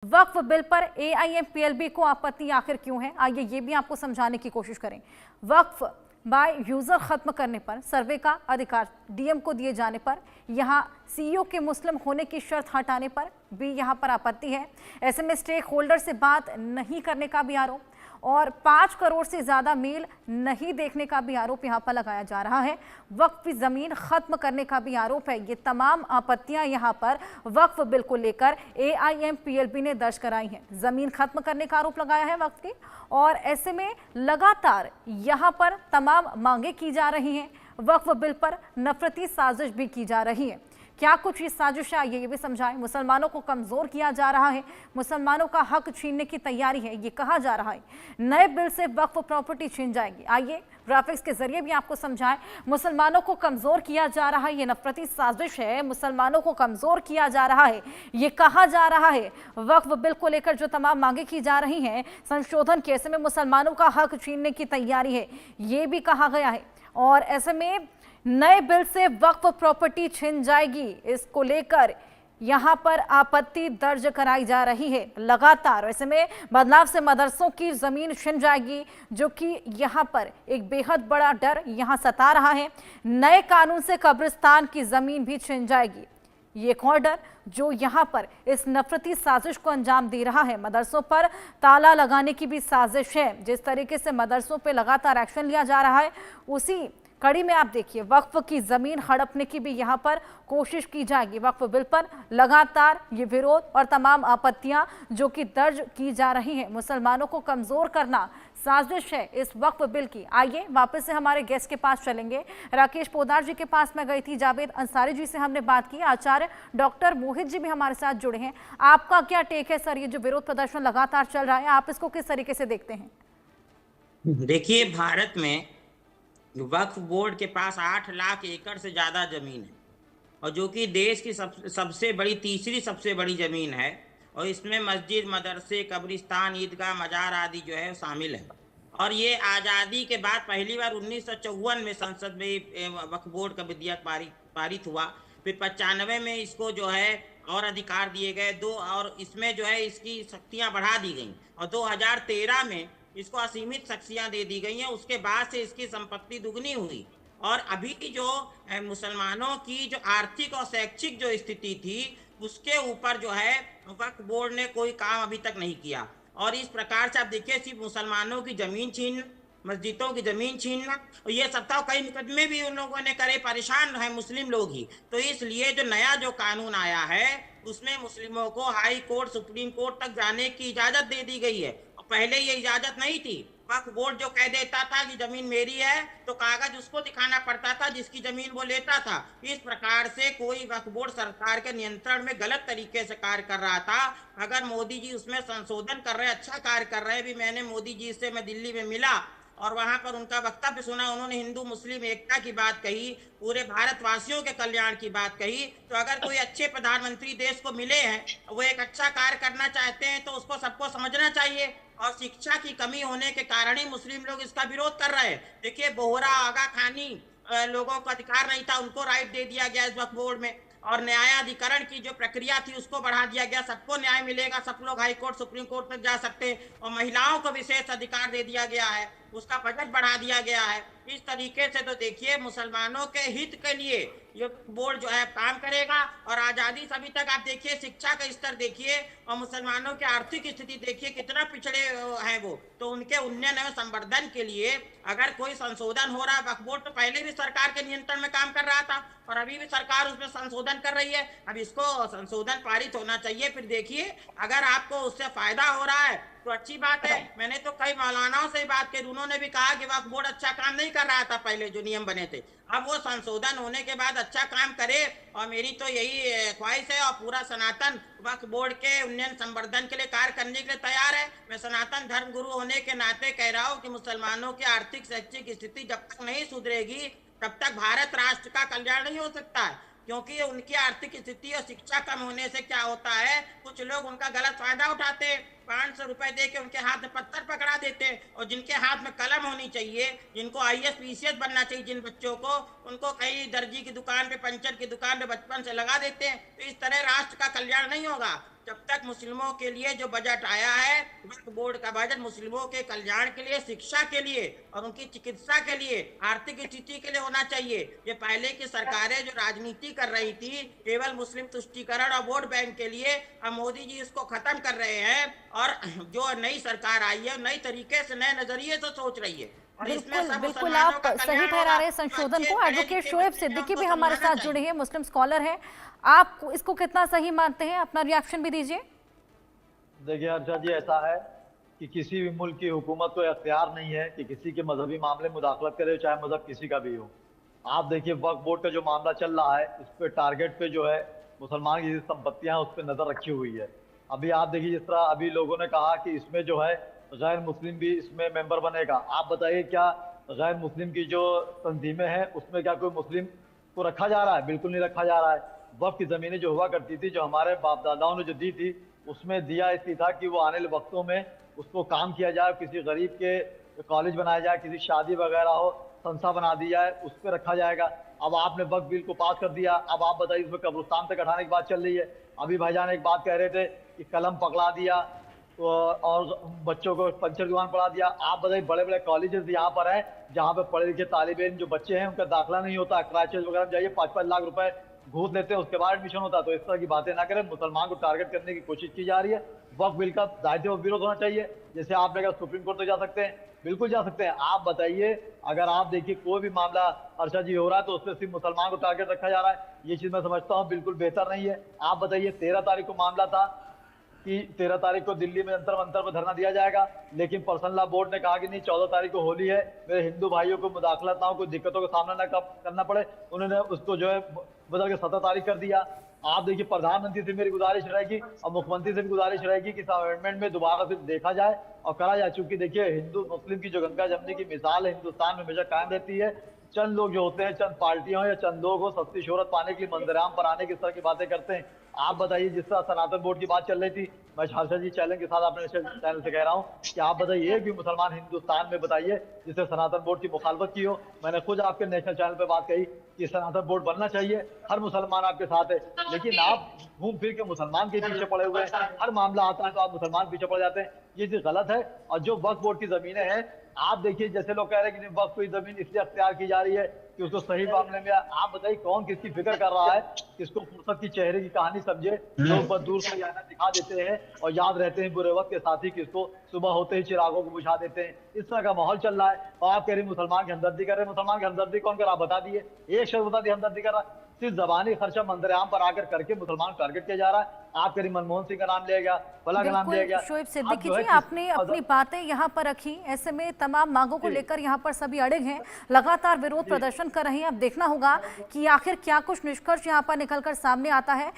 वक्फ bill पर AIMPLB को आपत्ति आखिर क्यों है, आइए ये भी आपको समझाने की कोशिश करें। वक्फ बाय यूजर खत्म करने पर, सर्वे का अधिकार डीएम को दिए जाने पर, यहां सीईओ के मुस्लिम होने की शर्त हटाने पर भी यहां पर आपत्ति है। ऐसे में स्टेक होल्डर से बात नहीं करने का भी आरोप और 5 करोड़ से ज्यादा मील नहीं देखने का भी आरोप यहां पर लगाया जा रहा है। वक्फ की जमीन खत्म करने का भी आरोप है। ये तमाम आपत्तियां यहां पर वक्फ बिल को लेकर एआईएमपीएलबी ने दर्ज कराई हैं। जमीन खत्म करने का आरोप लगाया है वक्फ की, और ऐसे में लगातार यहां पर तमाम मांगे की जा रही हैं। वक्फ बिल पर नफरती साजिश भी की जा रही है। क्या कुछ इस साजिश है, ये भी समझाएं। मुसलमानों को कमजोर किया जा रहा है, मुसलमानों का हक छीनने की तैयारी है, ये कहा जा रहा है। नए बिल से वक्फ प्रॉपर्टी छीन जाएगी। आइए ग्राफिक्स के जरिए भी आपको समझाएं। मुसलमानों को कमजोर किया जा रहा है, ये नफरती साजिश है। मुसलमानों को कमजोर किया जा रहा है, ये कहा जा रहा है। वक्फ बिल को लेकर जो तमाम मांगे की जा रही हैं संशोधन के, ऐसे में मुसलमानों का हक छीनने की तैयारी है, ये भी कहा गया है। और ऐसे में नए बिल से वक्फ प्रॉपर्टी छिन जाएगी, इसको लेकर यहां पर आपत्ति दर्ज कराई जा रही है लगातार। ऐसे में बदलाव से मदरसों की जमीन छिन जाएगी, जो कि यहां पर एक बेहद बड़ा डर यहां सता रहा है। नए कानून से कब्रिस्तान की जमीन भी छिन जाएगी, ये एक और डर जो यहां पर इस नफरती साजिश को अंजाम दे रहा है। मदरसों पर ताला लगाने की भी साजिश है। जिस तरीके से मदरसों पर लगातार एक्शन लिया जा रहा है, उसी कड़ी में आप देखिए वक्फ की जमीन हड़पने की भी यहां पर कोशिश की जाएगी। वक्फ बिल पर लगातार ये विरोध और तमाम आपत्तियां जो कि दर्ज की जा रही हैं। मुसलमानों को कमजोर करना साजिश है इस वक्फ बिल की। आइए वापस से हमारे गेस्ट के पास चलेंगे। राकेश पोदार जी के पास मैं गई थी, जावेद अंसारी जी से हमने बात की, आचार्य डॉक्टर मोहित जी भी हमारे साथ जुड़े हैं। आपका क्या टेक है सर, ये जो विरोध प्रदर्शन लगातार चल रहा है, आप इसको किस तरीके से देखते हैं? देखिए, भारत में वक्फ बोर्ड के पास 8 लाख एकड़ से ज्यादा जमीन है, और जो कि देश की सबसे बड़ी, तीसरी सबसे बड़ी जमीन है। और इसमें मस्जिद, मदरसे, कब्रिस्तान, ईदगाह, मजार आदि जो है शामिल है। और ये आज़ादी के बाद पहली बार 1954 में संसद में वक्फ बोर्ड का विधेयक पारित हुआ। फिर 95 में इसको जो है और अधिकार दिए गए दो, और इसमें जो है इसकी शक्तियां बढ़ा दी गई, और 2013 में इसको असीमित शक्तियां दे दी गई हैं। उसके बाद से इसकी संपत्ति दुगनी हुई। और अभी की जो मुसलमानों की जो आर्थिक और शैक्षिक जो स्थिति थी, उसके ऊपर जो है वक्फ बोर्ड ने कोई काम अभी तक नहीं किया। और इस प्रकार से आप देखिए, सिर्फ मुसलमानों की जमीन छीन, मस्जिदों की जमीन छीनना, और ये सब कई मुकदमे भी उन लोगों ने करे, परेशान है मुस्लिम लोग ही। तो इसलिए जो नया जो कानून आया है, उसमें मुस्लिमों को हाई कोर्ट, सुप्रीम कोर्ट तक जाने की इजाजत दे दी गई है। पहले ये इजाजत नहीं थी। वक्फ बोर्ड जो कह देता था कि जमीन मेरी है, तो कागज उसको दिखाना पड़ता था जिसकी जमीन वो लेता था। इस प्रकार से कोई वक्फ बोर्ड सरकार के नियंत्रण में गलत तरीके से कार्य कर रहा था। अगर मोदी जी उसमें संशोधन कर रहे हैं, अच्छा कार्य कर रहे हैं। भी मैंने मोदी जी से मैं दिल्ली में मिला और वहां पर उनका वक्तव्य सुना। उन्होंने हिंदू मुस्लिम एकता की बात कही, पूरे भारतवासियों के कल्याण की बात कही। तो अगर कोई अच्छे प्रधानमंत्री देश को मिले हैं, वो एक अच्छा कार्य करना चाहते हैं, तो उसको सबको समझना चाहिए। और शिक्षा की कमी होने के कारण ही मुस्लिम लोग इसका विरोध कर रहे हैं। देखिए, बोहरा, आगा खानी लोगों को अधिकार नहीं था, उनको राइट दे दिया गया इस वक्फ बोर्ड में। और न्यायाधिकरण की जो प्रक्रिया थी उसको बढ़ा दिया गया, सबको न्याय मिलेगा, सब लोग हाई कोर्ट, सुप्रीम कोर्ट तक जा सकते हैं। और महिलाओं को विशेष अधिकार दे दिया गया है, उसका बजट बढ़ा दिया गया है। इस तरीके से तो देखिए, मुसलमानों के हित के लिए ये बोर्ड जो है काम करेगा। और आजादी से अभी तक आप देखिए, शिक्षा का स्तर देखिए, और मुसलमानों की आर्थिक स्थिति देखिए, कितना पिछड़े हैं वो। तो उनके उन्नयन एवं संवर्धन के लिए अगर कोई संशोधन हो रहा है, वक्फ बोर्ड तो पहले भी सरकार के नियंत्रण में काम कर रहा था, और अभी भी सरकार उसमें संशोधन कर रही है। अब इसको संशोधन पारित होना चाहिए। फिर देखिए, अगर आपको उससे फायदा हो रहा है तो अच्छी बात है। मैंने तो कई मौलानाओं से बात की, उन्होंने भी कहा कि वक्फ बोर्ड अच्छा काम नहीं कर रहा था पहले जो नियम बने थे। अब वो संशोधन होने के बाद अच्छा काम करे, और मेरी तो यही ख्वाहिश है। और पूरा सनातन वक्फ बोर्ड के उन्नयन संवर्धन के लिए कार्य करने के लिए तैयार है। मैं सनातन धर्म गुरु होने के नाते कह रहा हूँ कि मुसलमानों की आर्थिक शैक्षिक स्थिति जब तक नहीं सुधरेगी, तब तक भारत राष्ट्र का कल्याण नहीं हो सकता है। क्योंकि उनकी आर्थिक स्थिति और शिक्षा कम होने से क्या होता है, कुछ लोग उनका गलत फायदा उठाते हैं। 500 रुपए दे के उनके हाथ में पत्थर पकड़ा देते हैं, और जिनके हाथ में कलम होनी चाहिए, जिनको आईएएस पीसीएस बनना चाहिए, जिन बच्चों को, उनको कहीं दर्जी की दुकान पे, पंचर की दुकान पे बचपन से लगा देते हैं। तो इस तरह राष्ट्र का कल्याण नहीं होगा। जब तक मुस्लिमों के लिए जो बजट आया है, वक्फ बोर्ड का बजट मुस्लिमों के कल्याण के लिए, शिक्षा के लिए और उनकी चिकित्सा के लिए, आर्थिक स्थिति के लिए होना चाहिए। ये पहले की सरकारें जो राजनीति कर रही थी केवल मुस्लिम तुष्टीकरण और वोट बैंक के लिए, अब मोदी जी इसको खत्म कर रहे हैं और जो नई सरकार आई है नई तरीके से, नए नजरिए से सोच रही है। बिल्कुल बिल्कुल, आप सही ठहरा रहे हैं संशोधन को। एडवोकेट शोएब सिद्दीकी भी हमारे साथ जुड़े हैं, मुस्लिम स्कॉलर हैं। आप इसको कितना सही मानते हैं, अपना रिएक्शन भी दीजिए। देखिए हर्षा जी, ऐसा है कि किसी भी मुल्क की हुकूमत को अख्तियार नहीं है कि किसी के मजहबी मामले में मुदाखलत करे, चाहे मजहब किसी का भी हो। आप देखिए वक्फ बोर्ड का जो मामला चल रहा है, इस पे टारगेट पे जो है मुसलमान की संपत्तियां हैं उस पर नजर रखी हुई है। अभी आप देखिए जिस तरह अभी लोगों ने कहा कि इसमें जो है गैर मुस्लिम भी इसमें मेंबर बनेगा। आप बताइए क्या गैर मुस्लिम की जो तंजीमें हैं उसमें क्या कोई मुस्लिम को रखा जा रहा है? बिल्कुल नहीं रखा जा रहा है। वक्फ की ज़मीनें जो हुआ करती थी, जो हमारे बाप दादाओं ने जो दी थी, उसमें दिया इसलिए था कि वो आने वाले वक्तों में उसको काम किया जाए, किसी गरीब के कॉलेज बनाया जाए, किसी शादी वगैरह हो संस्था बना दी जाए, उस पर रखा जाएगा। अब आपने वक्फ बिल को पास कर दिया, अब आप बताइए इसमें कब्रिस्तान तक हटाने की बात चल रही है। अभी भाईजान एक बात कह रहे थे कि कलम पकड़ा दिया तो और बच्चों को पंचर दुकान पढ़ा दिया। आप बताइए बड़े बड़े कॉलेजेस यहाँ पर हैं जहाँ पे पढ़े लिखे तालिब इल्म जो बच्चे हैं उनका दाखिला नहीं होता, क्रैचेस वगैरह में जाइए 5-5 लाख रुपए घूस लेते हैं, उसके बाद एडमिशन होता है। तो इस तरह की बातें ना करें, मुसलमान को टारगेट करने की कोशिश की जा रही है। वक्फ बिल का दायरे व विरोध होना चाहिए। जैसे आपने कहा सुप्रीम कोर्ट तो जा सकते हैं, बिल्कुल जा सकते हैं। आप बताइए अगर आप देखिए कोई भी मामला हर्षा जी हो रहा है तो उसमें सिर्फ मुसलमान को टारगेट रखा जा रहा है, ये चीज मैं समझता हूँ बिल्कुल बेहतर नहीं है। आप बताइए 13 तारीख को मामला था कि 13 तारीख को दिल्ली में जंतर मंतर पर धरना दिया जाएगा, लेकिन पर्सनल लॉ बोर्ड ने कहा कि नहीं 14 तारीख को होली है, मेरे हिंदू भाइयों को मुदाखलत ना हो, कोई दिक्कतों का सामना न करना पड़े। उन्होंने उसको जो है बदल के 17 तारीख कर दिया। आप देखिए प्रधानमंत्री से मेरी गुजारिश रहेगी और मुख्यमंत्री से भी गुजारिश रहेगी कि इस अमेंडमेंट में दोबारा से देखा जाए और करा जाए। चूंकि देखिए हिंदू मुस्लिम की जो गंगा जमनी की मिसाल है हिंदुस्तान में हमेशा कायम रहती है। चंद लोग जो होते हैं, चंद पार्टियां या चंद लोग हो, सस्ती शोहरत पाने के लिए मंजराम पर आने की इस तरह की बातें करते हैं। आप बताइए जिस तरह सनातन बोर्ड की बात चल रही थी, मैं हर्षा जी चैलेंज के साथ अपने चैनल से कह रहा हूँ कि आप बताइए एक भी मुसलमान हिंदुस्तान में बताइए जिसने सनातन बोर्ड की मुखालफत की हो। मैंने खुद आपके नेशनल चैनल पे बात कही कि सनातन बोर्ड बनना चाहिए, हर मुसलमान आपके साथ है, लेकिन आप घूम फिर के मुसलमान के पीछे पड़े हुए हैं। हर मामला आता है तो आप मुसलमान पीछे पड़ जाते हैं, ये चीज गलत है। और जो वक्फ बोर्ड की जमीनें हैं, आप देखिए जैसे लोग कह रहे हैं कि वक्फ की जमीन इसलिए अख्तियार की जा रही है कि उसको सही मामले में, आप बताइए कौन किसकी फिक्र कर रहा है, किसको फुर्सत की चेहरे की कहानी समझे। लोग बस दूर से याना दिखा देते हैं और याद रहते हैं बुरे वक्त के साथ ही किसको सुबह होते ही चिरागों को बुझा देते हैं। इस तरह का माहौल चल रहा है और आप कह रहे मुसलमान की हमदर्दी कर रहे हैं। मुसलमान की हमदर्दी कौन कर रहा बता दिए, एक शख्स बता दिए हमदर्दी कर रहा है। सिर्फ जबानी खर्चा मंदरआम पर आकर करके मुसलमान टारगेट किया जा रहा है। आप करीब मनमोहन सिंह का नाम लिया गया, फला का नाम लिया गया। शोएब सिद्दीकी जी, आपने अपनी बातें यहाँ पर रखी, ऐसे में तमाम मांगों को लेकर यहाँ पर सभी अड़िग हैं, लगातार विरोध प्रदर्शन कर रहे हैं। अब देखना होगा कि आखिर क्या कुछ निष्कर्ष यहाँ पर निकलकर सामने आता है।